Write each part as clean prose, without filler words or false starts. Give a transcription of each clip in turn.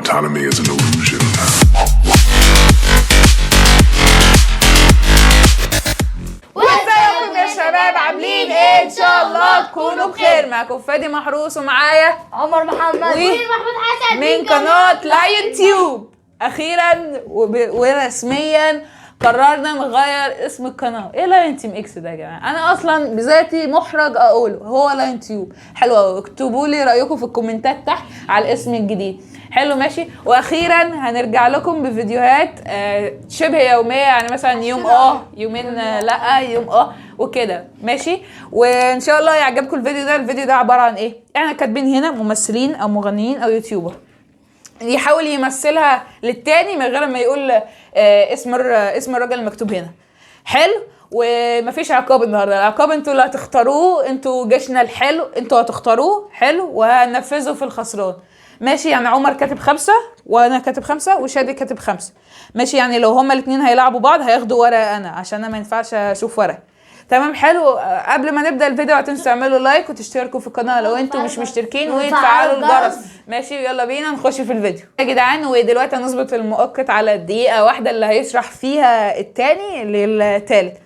autonomy is an illusion. وازيكم يا شباب، عاملين ايه؟ ان شاء الله تكونوا بخير. معاكم فادي محروس ومعايا عمر محمد محمود حسن من قناه لاين تيوب. اخيرا ورسميا قررنا نغير اسم القناه. ايه لاين تيم اكس ده يا جماعه؟ انا اصلا بذاتي محرج اقوله، هو لاين تيوب. حلو قوي، اكتبوا لي رايكم في الكومنتات تحت على الاسم الجديد. حلو ماشي. واخيرا هنرجع لكم بفيديوهات شبه يوميه، يعني مثلا يوم يومين لا، يوم وكده ماشي. وان شاء الله يعجبكم الفيديو ده. الفيديو ده عباره عن ايه؟ احنا كاتبين هنا ممثلين او مغنيين او يوتيوبر يحاول يمثلها للتاني من غير ما يقول اسم الراجل المكتوب هنا. حلو. ومفيش عقاب النهارده، العقاب انتوا اللي هتختاروه، انتوا جيشنا الحلو، انتوا هتختاروه. حلو. وهننفذه في الخسران ماشي. يعني عمر كاتب 5 وانا كاتب 5 وشادي كاتب 5 ماشي. يعني لو هما الاثنين هيلعبوا بعض هياخدوا ورقه انا، عشان انا ما ينفعش اشوف ورقه. تمام حلو. قبل ما نبدا الفيديو هتنسوا تعملوا لايك وتشتركوا في القناه لو انتوا مش مشتركين، وتفعلوا الجرس ماشي. يلا بينا نخش في الفيديو يا جدعان. ودلوقتي هنظبط المؤقت على دقيقه واحده اللي هيشرح فيها الثاني للثالث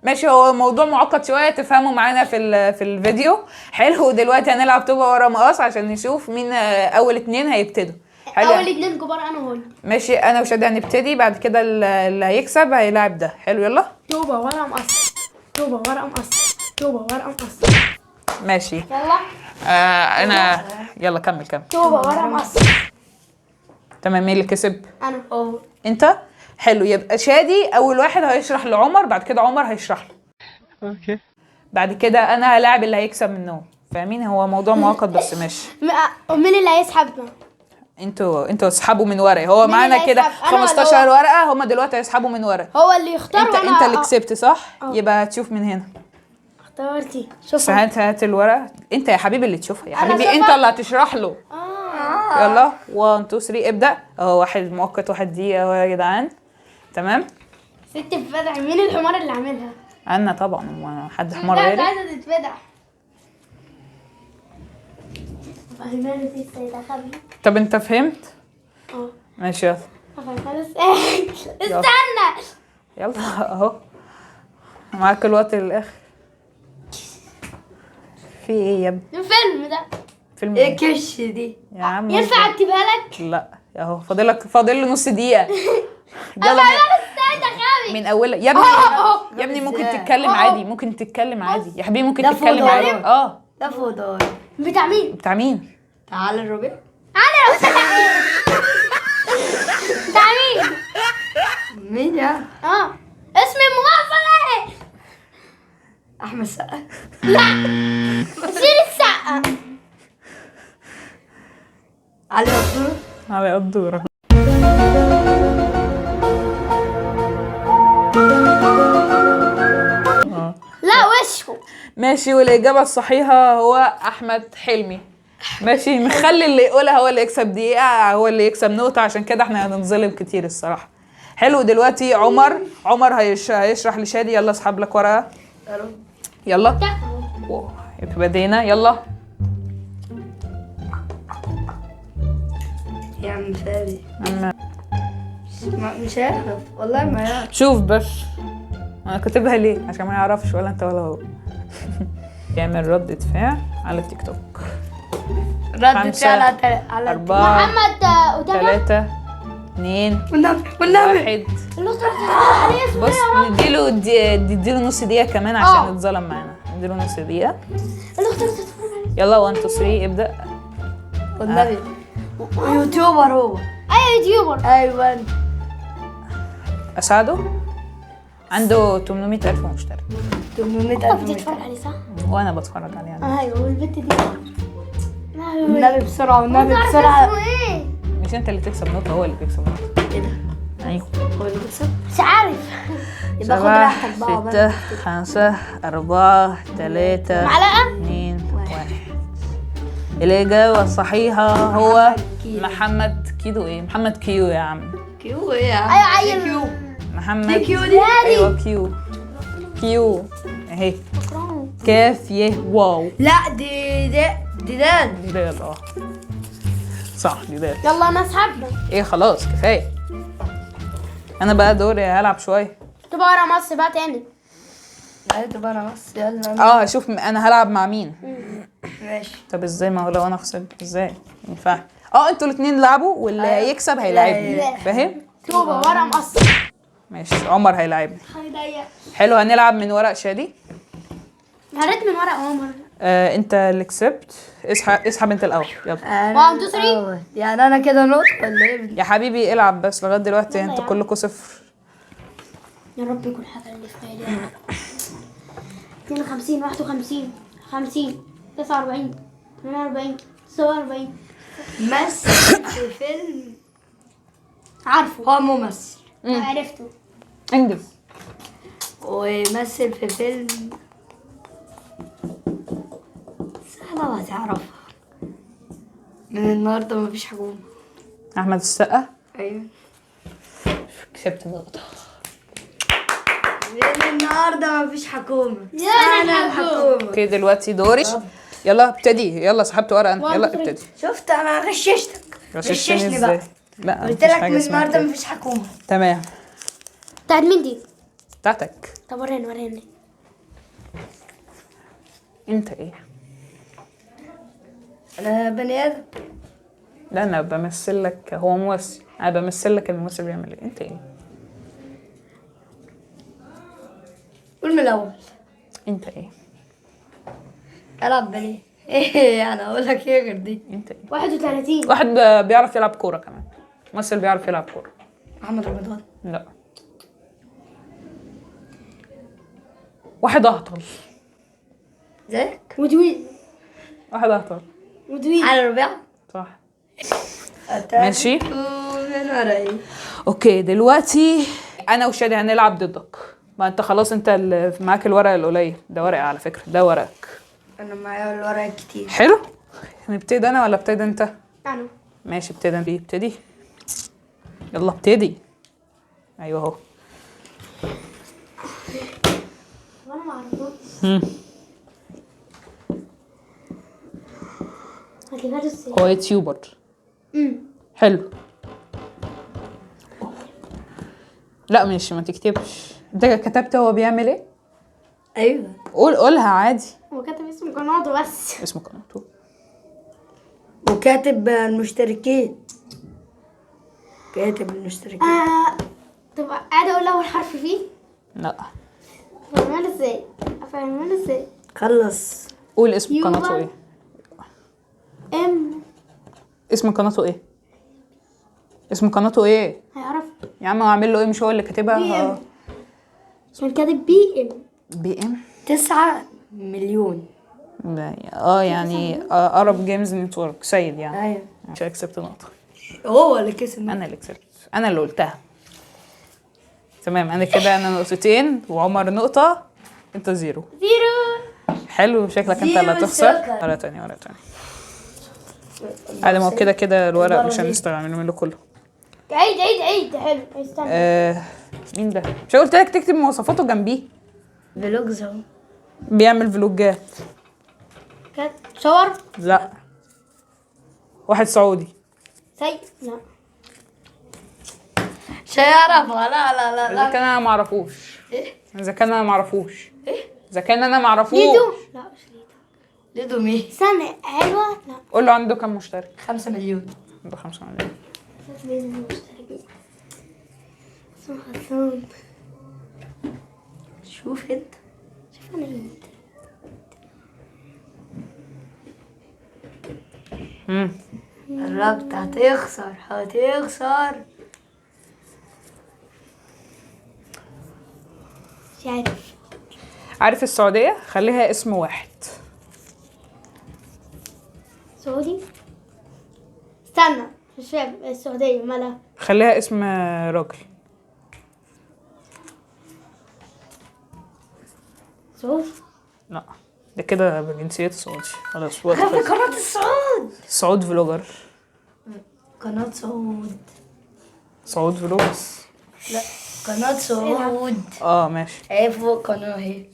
ماشي. هو موضوع معقد شويه، تفهموا معانا في الفيديو. حلو. دلوقتي هنلعب طوبه ورا مقص عشان نشوف مين اول 2 هيبتدوا. حلو. اول 2 كبار انا وهون ماشي. انا وشادي هنبتدي، بعد كده اللي هيكسب هيلاعب ده. حلو يلا. طوبه ورا مقص، طوبه ورا مقص، طوبه ورا مقص. ماشي يلا. انا يلا كمل. طوبه ورا مقص. تمام. مين اللي كسب؟ انا. انت. حلو. يبقى شادي اول واحد هيشرح لعمر، بعد كده عمر هيشرح له. اوكي. بعد كده انا هلاعب اللي هيكسب منهم. فاهمين؟ هو موضوع معقد بس ماشي. مين اللي هيسحبنا؟ انتوا اسحبوا من ورقه. هو معانا كده 15 ورقه، هما دلوقتي هيسحبوا من ورقه. هو اللي يختار. انت اللي كسبت صح؟ يبقى هتشوف من هنا. اختارتي. شوف هات الورقه. انت يا حبيبي اللي تشوفها يا حبيبي، انت اللي هتشرح له. يلا 1 2 3 ابدا. اهو واحد مؤقت، واحد دقيقه اهو يا جدعان. تمام. ست فتح. مين الحمار اللي عاملها؟ انا طبعا، حد حمار لا، غيري؟ عايزه تتفتح. فهماني دي السيدة خبي. طب انت فهمت؟ ماشي يلا. استنى. يلا اهو معاك الوقت للاخر. في ايه يا ابني؟ الفيلم ده. فيلم ايه كش دي يا عم؟ ينفع اكتبها لك؟ لا اهو فاضل له نص دقيقه. يلا من اولها يا ابني. يا ابني ممكن تتكلم عادي، ممكن تتكلم عادي يا حبيبي، ممكن تتكلم عادي. ده فودار. بتاع مين؟ بتاع مين؟ تعالى الربيع. انا بتاع مين؟ مين يا؟ اسم الممثل ايه؟ احمد السقا. لا شيل السقا. علي قدورة. علي قدورة. لا وشه. ماشي. والاجابه الصحيحه هو احمد حلمي. ماشي. نخلي اللي يقولها هو اللي يكسب دقيقه، هو اللي يكسب نقطه، عشان كده احنا هننظلم كتير الصراحه. حلو. دلوقتي عمر هيشرح لشادي. يلا اسحب لك ورقه. يلا يبقى بدينا. يلا يا عم فادي. مش هيعرف والله، ما يعرف. شوف بس انا كاتبها ليه؟ عشان ما يعرفش ولا انت ولا هو. يعمل ردة فعل على تيك توك. ردة فعل على 4 محمد 3 2 والنبي 1. بص نديله نص دقيقة كمان عشان يتظلم معانا. نديله نص دقيقة. يلا 1 2 3 ابدأ. والنبي يوتيوبر هو. ايوه يوتيوبر. ايوه. اساعده. عنده 800,000 مشترك. 800,000 بتتفرج عليه صح؟ وانا بتفرج عليه انا. ايوه. والبنت دي والنبي بسرعة، والنبي بسرعة. اسمه ايه؟ مش انت اللي تكسب نقطة، هو اللي بيكسب نقطة. ايه ده؟ ايوه هو اللي بيكسب؟ مش عارف. يبقى خد 7 راحتك بقى. 6 5 4 3 معلقة 2 1. الإجابة الصحيحة هو محمد كيدو. ايه محمد كيو يا عم؟ كيو ايه يا عم؟ ايوه عيل كيو. محمد كيو دي. ايوه كيو اهي. كاف يه واو. لا دي دال. دال صح جدال. يلا انا اسحب. ايه خلاص كفايه. انا بقى دوري هلعب شويه. تبقى ورا مصر بقى تاني. تبقى انا بس يلا. شوف انا هلعب مع مين. ماشي. طب ازاي؟ ما هو لو انا خسرت ازاي ينفع؟ انتوا الاثنين لعبوا واللي هيكسب هيلاعبني، لا. فاهم؟ تبقى ورا مصر. ماشي عمر هيلاعبني. هيضيق. حلو هنلعب من ورق شادي. يا ريت من ورا عمر. انت اللي كسبت. اسحب انت الاول يلا. 1 2 3. يعني انا كده نقطة ولا ايه؟ يا حبيبي العب بس لغايه دلوقتي يلا انتوا يا كلكم صفر. يا رب يكون حاجه اللي في بالي. 52 51 50 49 48 49. مثل في فيلم. عارفه. هو ممثل عرفته. انجز. ويمثل في فيلم سهلة وهتعرفها. من النهاردة مفيش حكومة. احمد السقا. ايوه. كسبت نقطه. من النهاردة مفيش حكومة. يا أنا الحكومة. اوكي دلوقتي دوري. يلا ابتدي. يلا سحبت ورقه انت. يلا واحد، ابتدي. شفت انا غششتك. غششتني بقى. ازاي؟ لا قلت مفيش لك حاجة من اسمها النهاردة كده. مفيش حكومة. تمام. بتاعت مين دي؟ بتاعتك طب وريني. انت ايه؟ انا بني ادم. لا انا بمثل لك. هو ممثل انا بمثل لك الممثل بيعمل ايه. انت ايه؟ قول من الاول. انت ايه؟ العب بني. ايه انا اقول لك ايه غير دي؟ انت ايه؟ 31. واحد بيعرف يلعب كوره كمان. ممثل بيعرف يلعب كوره. محمد رمضان. لا. واحد اهطل. زيك. ودوين. واحد اهطل. ودوين. على الربيع. صح. ماشي. من ورقي. اوكي دلوقتي انا وشادي هنلعب ضدك. ما انت خلاص انت اللي معاك الورق القليل. ده ورقي على فكره. ده ورقك. انا معايا الورق كتير. حلو. نبتدي انا ولا ابتدي انت؟ أنا. ماشي ابتدي. يلا ابتدي. ايوه اهو. وأنا معرفوش. هتجيبها ازاي؟ هو يوتيوبر. حلو. لا ماشي ما تكتبش. انت كتبت هو بيعمل ايه؟ ايوه. قولها عادي. هو كاتب اسم قناته بس. اسمه قناته. وكاتب المشتركين. كاتب المشتركين. طب قاعدة أقول أول حرف فيه؟ لا. أفهمها ازاي؟ خلص. قول اسم يوبا. قناته ايه؟ اسم قناته ايه؟ اسم قناته ايه؟ هيعرف. يا عم اعمل له ايه؟ مش هو اللي بي كاتبها؟ ام. كان كاتب بي ام. بي ام. 9 مليون. يعني ارب جيمز نتورك سيد يعني. ايوه. مش كسبت نقطة. هو اللي كسب. انا اللي كسبت. انا اللي قلتها. تمام انا كده انا نقطتين وعمر نقطة. انت 0. حلو شكلك انت اللي هتخسر. شكراً. ورقة تانية. عادي ما هو كده الورق مش هنستعمله منه كله. عيد حلو استنى. مين ده؟ مش قلت لك تكتب مواصفاته جنبيه؟ فلوجز اهو. بيعمل فلوجات. كات صور. لا. واحد سعودي. لا مش هيعرفها. لا اذا كان انا ما اعرفوش. ايه؟ اذا كان انا ما اعرفوش. ايه؟ اذا كان انا ما اعرفوش. ليدو. لا مش ليدو. ليدو مين؟ استنى حلوة. لا قول له عنده كام مشترك؟ 5 مليون. عنده 5 مليون. اسمه حسون. شوف انت. شوف انا انت. قربت. هتخسر. مش عارف. عارف السعودية؟ خليها اسم واحد. سعودي. استنى مش فاهم السعودية مالها. خليها اسم راجل. سعودي. لا ده كده بجنسيته سعودي. خلاص وقت في خلص. قناة الصعود. سعود فلوجر. قناة صعود. سعود فلوجز. لا. قناة صعود. ماشي. اهي فوق قناة اهي.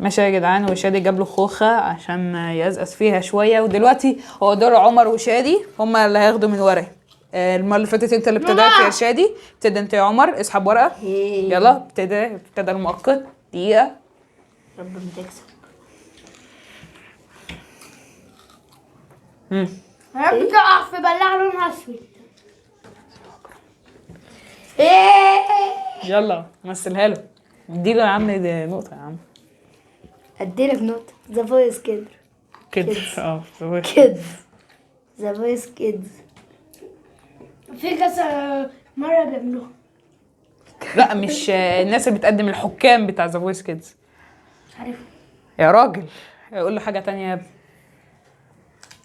ماشي يا جدعان، وشادي جاب له خوخه عشان يزقز فيها شويه، ودلوقتي هو دور عمر وشادي هما اللي هياخدوا من ورقه. المره اللي فاتت انت اللي ابتدأت يا شادي، ابتدى انت يا عمر، اسحب ورقه. يلا ابتدى المؤقت، دقيقه. ربنا تكسب. بتقع في بلاعه لونها اسود. يلا مثلها له، اديله يا عم دي نقطه يا عم. اديلك نقطة. ذا فويس كده. كده كيدز. ذا فويس كيدز. في كذا مرة بيعملوها. لا مش الناس اللي بتقدم، الحكام بتاع ذا فويس كيدز. مش عارفة يا راجل قول له حاجه تانية يا ابني.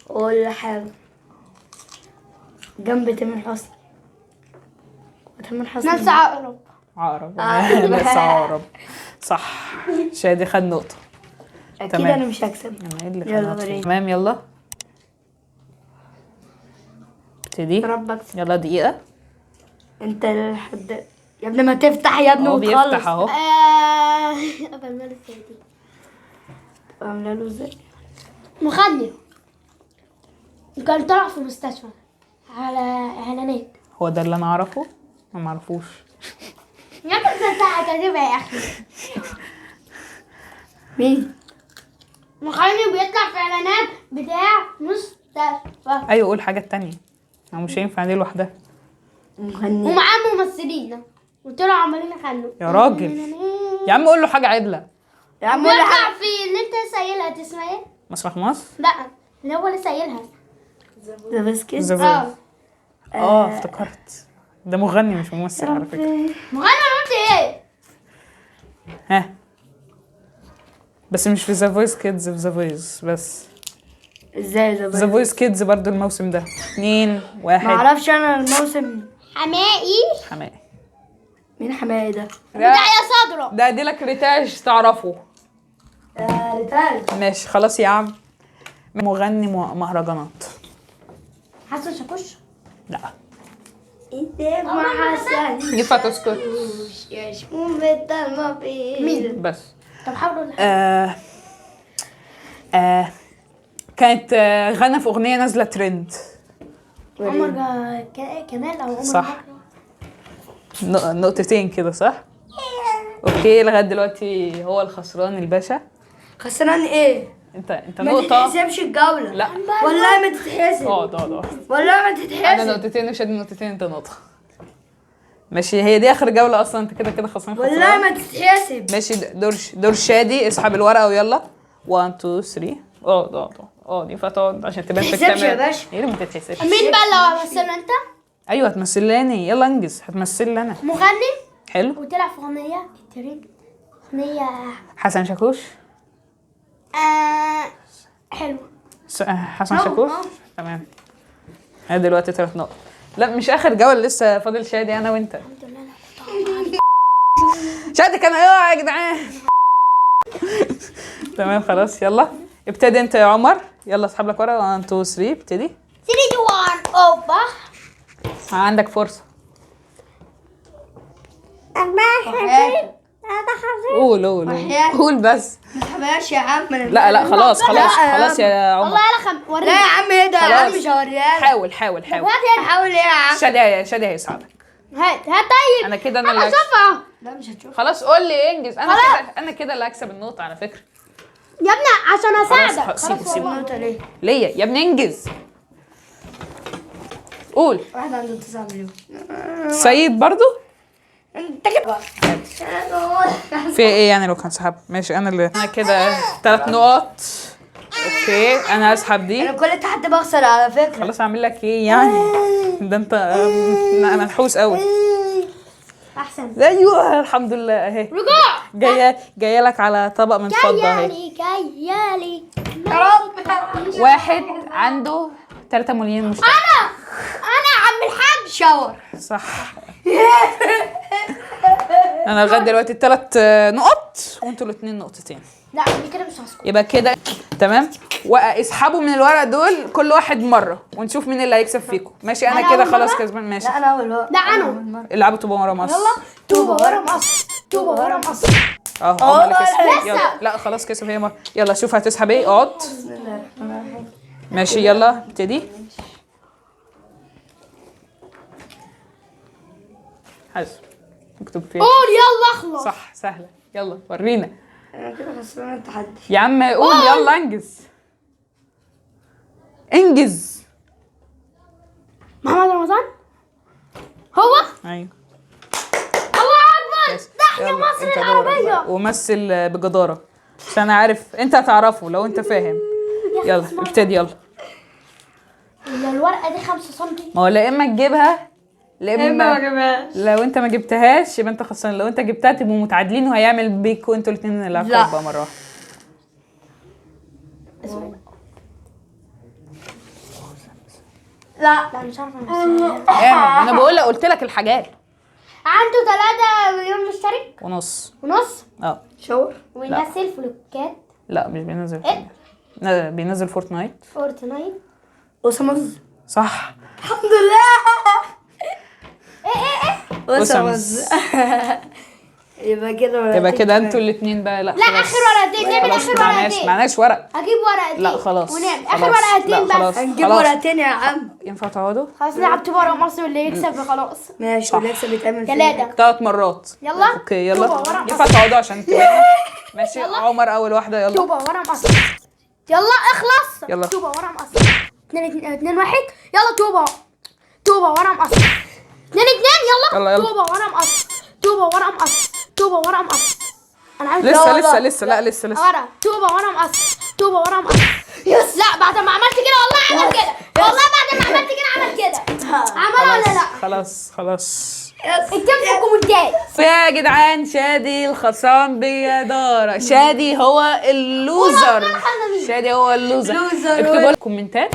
قول حاجة جنب تامر حسني. تامر حسني نفس عقرب. عقرب. ناس عقرب صح. شادي خد نقطه. اكيد تمام. انا مش هكسب. انا ايه اللي يلا خدها؟ وريني. تمام يلا ابتدي. رب اكسب. يلا دقيقه. انت لحد يا ابني ما تفتح يا ابني هو وتخلص. بيفتح اهو. قبل ما ازاي دي عامله له ازاي؟ مخدر كان طلع في مستشفى على اعلانات. هو ده اللي انا اعرفه، ما معرفوش. يا انت كاتبها يا اخي. مين؟ مخدر بيطلع في اعلانات بتاع مستشفى ايوه قول حاجه تانية، هو مش هينفع دي لوحدها. مغني. ومعاه ممثلين وطلعوا عمالين يغنوا. يا راجل يا عم قول له حاجه عدله. يا عم قول بيطلع حاجة. في اللي انت سايلها اسمها ايه؟ مسرح مصر. لا اللي هو اللي سايلها. ذا فويس كيدز. اه افتكرت ده مغني مش ممثل على فكره. مغني قلت ايه؟ ها بس مش في ذا فويس كيدز، في ذا فويس بس. ازاي ذا فويس كيدز برضو الموسم ده 2 1. ما اعرفش انا الموسم. حمائي. حماقي. مين حماية ده؟ بتاع يا صدره. ده ادي لك ريتاج تعرفه. ريتاج. ماشي خلاص يا عم. مغني مهرجانات. حسن شاكوش. لا انت ما حسن. ينفع تسكت يشمون بالدم في مين؟ بس. طب حاولوا كانت غنى في اغنيه نازله ترند. عمر كمال او عمر صح. نقطتين كده صح. اوكي لغايه دلوقتي هو الخسران الباشا. خسران ايه؟ انت ما نقطه. تتحسبش الجولة. لا والله ما تتحسب. اقعد والله ما انا تتحسب. نقطتين وشادي نقطتين، انت نقطه. ماشي هي دي اخر جوله اصلا، انت كده خسران. والله ما تتحسب. ماشي دور شادي. اسحب الورقه ويلا 1 2 3. اقعد ينفع تقعد عشان تبان في تتحسبش يا باشا. ايه اللي ما تتحسبش؟ مين بقى اللي هو مثلا انت؟ ايوه هتمثل لي يلا انجز. هتمثل لي انا. مغني حلو. وطلع في اغنيه ترند. اغنيه حسن شاكوش. حلو. حسن شاكوش. تمام. هي دلوقتي 3 نقط. لا مش اخر جوله لسه فاضل شادي انا وانت. الحمد لله انا كنت شادي كان ايوه يا جدعان. تمام خلاص يلا ابتدي انت يا عمر. يلا اسحب لك ورقه 1 2 3 ابتدي. 3 2 1 اوبا. عندك فرصه. قول بس. ما تحبهاش يا عم. لا خلاص يا عمر. والله يلا لا يا عم ايه ده يا عم؟ خلاص. مش هوريها لك. حاول حاول ايه يا عم؟ شادي هيساعدك. هات طيب. انا كده انا اللي شوفها لا مش هتشوف. خلاص قول لي انجز. انا كده اللي هكسب النقطه على فكره. يا ابني عشان اساعدك. سيبه النقطة ليه؟ ليا يا ابني انجز. قول. واحد عنده 9 مليون. سيد برضو. انت كده في ايه يعني لو كان سحب؟ ماشي انا كده 3 نقط. اوكي انا هسحب دي. انا كل تحدي بخسر على فكرة. خلاص اعمل لك ايه يعني؟ ده انت منحوس قوي. احسن. ايوه الحمد لله اهي. رجوع. جايه لك على طبق من فضه اهي. جايالي يا رب. واحد عنده 3 مليون مشترك. انا عم الحاج. شاور. صح. انا لغايه دلوقتي 3 نقط وانتوا الاثنين نقطتين. لا دي كده مش هسكت. يبقى كده تمام. واسحبوا من الورق دول كل واحد مره ونشوف مين اللي هيكسب فيكم. ماشي انا أنا كده أول خلاص مرة؟ كسبان. ماشي لا انا اول مرة. لا انا. العبوا طوبه ورا مصر. يلا طوبة ورا مصر. طوبة ورا مقص. هما اللي كسبوا. لسه. يلا لا خلاص كسب هي مرة. يلا شوف هتسحب ايه. اقعد. بسم الله الرحمن الرحيم. ماشي يلا ابتدي. حسب مكتوب فين. قول يلا اخلص. صح سهلة. يلا ورينا انا كده خسران التحدي. يا عم. قول يلا انجز. انجز. محمد رمضان هو. ايوه الله اكبر. بس. ده احنا يلا، مصر انت دورك العربية. بقى. ومثل بجدارة عشان انا عارف انت هتعرفه لو انت فاهم. يلا ابتدي يلا. الورقة دي 5 سم. ما هو لا اما تجيبها لا ما اما جابهاش. لو انت ما جبتهاش يبقى انت خسران. لو انت جبتها تبقوا متعادلين وهيعمل بيكوا انتوا الاثنين العقاب لا. بقى مره واحده. لا مش عارفة اعمل. انا بقول لك قلت لك الحاجات. عنده 3 مليون مشترك ونص. ونص. شاور. وينزل فلوكات لا مش بينزل. إيه؟ بينزل فورتنايت. فورتنايت. وسمز. صح. الحمد لله. ايه وسمز. يبقى كده يبقى كده انتوا الاثنين بقى. لا لا خلاص. اخر ورقتين. نعمل خلاص اخر ورقتين. معناش ورق. هجيب ورقتين. لا خلاص. ونعمل خلاص. اخر ورقتين لا، بس. خلاص. هنجيب خلاص. ورقتين يا عم. ينفع تقعدوا؟ خلاص نلعب طوبة ورا مصر واللي يكسب خلاص. ماشي. صح. ونكسب يتعمل 3. 3 مرات. يلا. اوكي يلا. طوبة ورا ينفع مصر. تقعدوا عشان تبقى ماشي. عمر اول واحده. يلا طوبة ورا مصر. يلا اخلص. يلا. طوبة ورا مصر. 2 1. يلا طوبة. طوبة ورا مصر. 2 2. يلا، يلا. طوبة ورا مصر. طوبة ورا مصر. طوبة ورا مصر. انا عايز لسه لا لسه ورا. طوبة ورا مقص. طوبة ورا مقص. يس. لا بعد ما عملت كده والله عمل كده. والله بعد ما عملت كده عمل كده. عمل ولا لا؟ خلاص اكتبوا في الكومنتات. يا جدعان شادي الخصام بجدارة. شادي هو اللوزر. شادي هو اللوزر. اكتبوا الكومنتات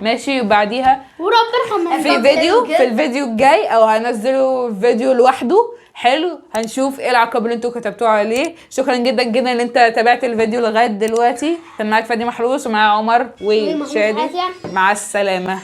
ماشي. وبعديها ورب ارحم في فيديو في الفيديو الجاي او هنزله فيديو لوحده حلو. هنشوف ايه العقاب اللي انتوا كتبتوه عليه. شكرا جدا جدا ان انت تابعت الفيديو لغايه دلوقتي. كان معاك فادي محروس ومعايا عمر وشادي. مع السلامه.